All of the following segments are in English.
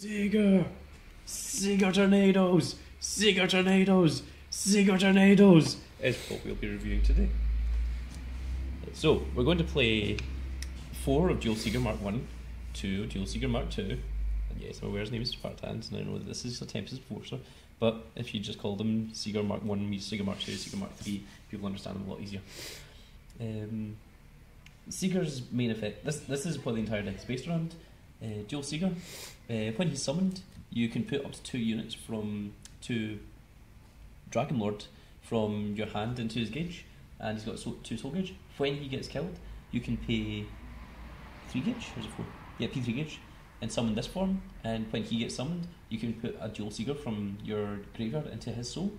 SIEGER! SIEGER tornadoes! SIEGER tornadoes! SIEGER tornadoes! Is what we'll be reviewing today. So, we're going to play 4 of Duel SIEGER Mark 1, 2, Duel SIEGER Mark 2, and yes, I'm aware his name is Spartans, and I know that this is a Tempest Enforcer, but if you just call them SIEGER Mark 1, SIEGER Mark 2, SIEGER Mark 3, people understand them a lot easier. SIEGER's main effect, this is what the entire deck is based around. Duel SIEGER, when he's summoned, you can put up to 2 units from 2 Dragon Lord from your hand into his gauge, and he's got 2 soul gauge. When he gets killed, you can pay 3 gauge, or is it 4? Yeah, pay 3 gauge, and summon this form, and when he gets summoned, you can put a Duel SIEGER from your graveyard into his soul,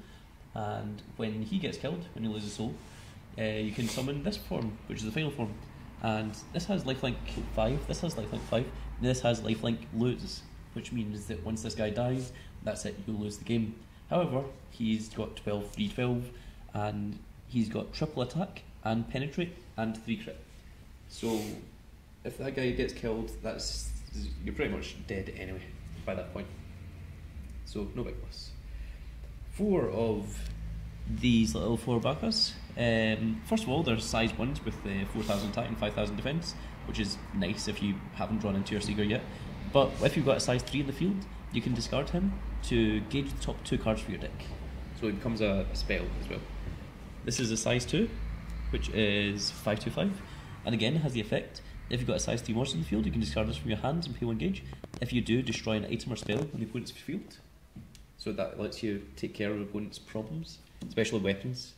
and when he gets killed, when he loses soul, you can summon this form, which is the final form. And this has lifelink 5, this has lifelink 5, and this has lifelink lose, which means that once this guy dies, that's it, you'll lose the game. However, he's got 12, 3, 12, and he's got triple attack, and penetrate, and 3 crit. So, if that guy gets killed, you're pretty much dead anyway, by that point. So, no big loss. 4 of these little 4 Bakas. First of all, they're size 1s with 4,000 attack and 5,000 defense, which is nice if you haven't drawn into your SIEGER yet. But if you've got a size 3 in the field, you can discard him to gauge the top 2 cards for your deck. So it becomes a spell as well. This is a size 2, which is 5/5, and again it has the effect, if you've got a size 3 monster in the field, you can discard this from your hands and pay 1 gauge. If you do, destroy an item or spell on the opponent's field. So that lets you take care of opponent's problems, especially weapons.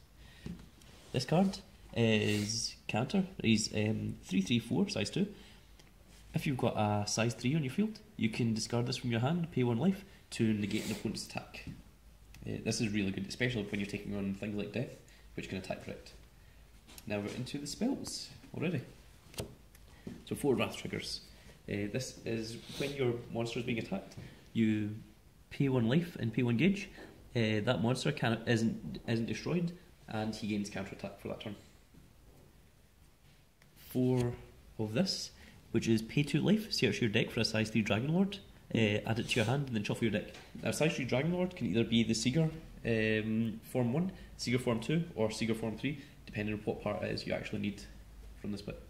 This card is counter. He's 3/3/4, size 2. If you've got a size 3 on your field, you can discard this from your hand, pay 1 life to negate an opponent's attack. This is really good, especially when you're taking on things like death, which can attack direct. Now we're into the spells already. So 4 wrath triggers. This is when your monster is being attacked, you pay 1 life and pay 1 gauge. That monster isn't destroyed, and he gains counter attack for that turn. 4 of this, which is pay 2 life, search your deck for a size 3 Dragon Lord, add it to your hand, and then shuffle your deck. Now, size 3 Dragon Lord can either be the SIEGER Form 1, SIEGER Form 2, or SIEGER Form 3, depending on what part it is you actually need from this bit.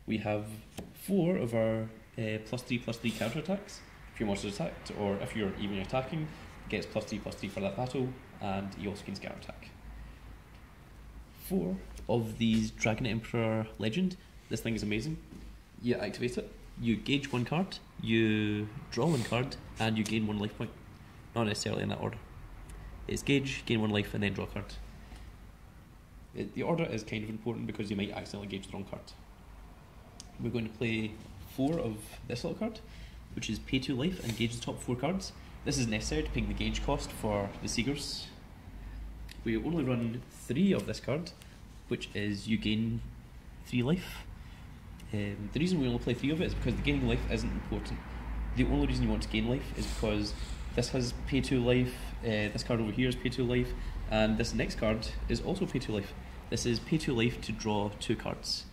We have 4 of our +3/+3 counter attacks. If your monster is attacked, or if you're even attacking, gets +3/+3 for that battle, and he also gains counter attack. 4 of these Dragon Emperor Legend. This thing is amazing. You activate it, you gauge 1 card, you draw 1 card, and you gain 1 life point. Not necessarily in that order. It's gauge, gain 1 life, and then draw a card. The order is kind of important because you might accidentally gauge the wrong card. We're going to play 4 of this little card, which is pay 2 life and gauge the top 4 cards. This is necessary to pay the gauge cost for the SIEGERs. We only run 3 of this card, which is you gain 3 life. The reason we only play 3 of it is because the gaining life isn't important. The only reason you want to gain life is because this has pay 2 life, this card over here is pay 2 life, and this next card is also pay 2 life. This is pay 2 life to draw 2 cards.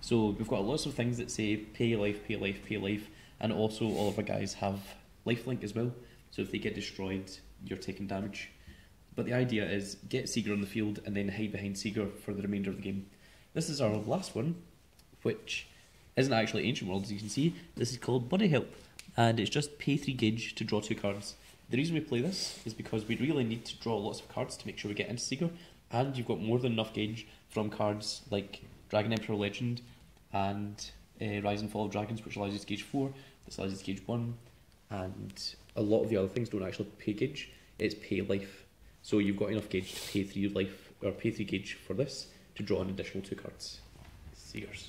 So we've got lots of things that say pay life, pay life, pay life, and also all of our guys have lifelink as well, so if they get destroyed, you're taking damage. But the idea is get SIEGER on the field and then hide behind SIEGER for the remainder of the game. This is our last one, which isn't actually Ancient World, as you can see. This is called Buddyfight, and it's just pay 3 gauge to draw 2 cards. The reason we play this is because we really need to draw lots of cards to make sure we get into SIEGER, and you've got more than enough gauge from cards like Dragon Emperor Legend and Rise and Fall of Dragons, which allows you to gauge 4, this allows you to gauge 1, and a lot of the other things don't actually pay gauge, it's pay life. So you've got enough gauge to pay 3 life, or pay 3 gauge for this, to draw an additional 2 cards. SIEGERs.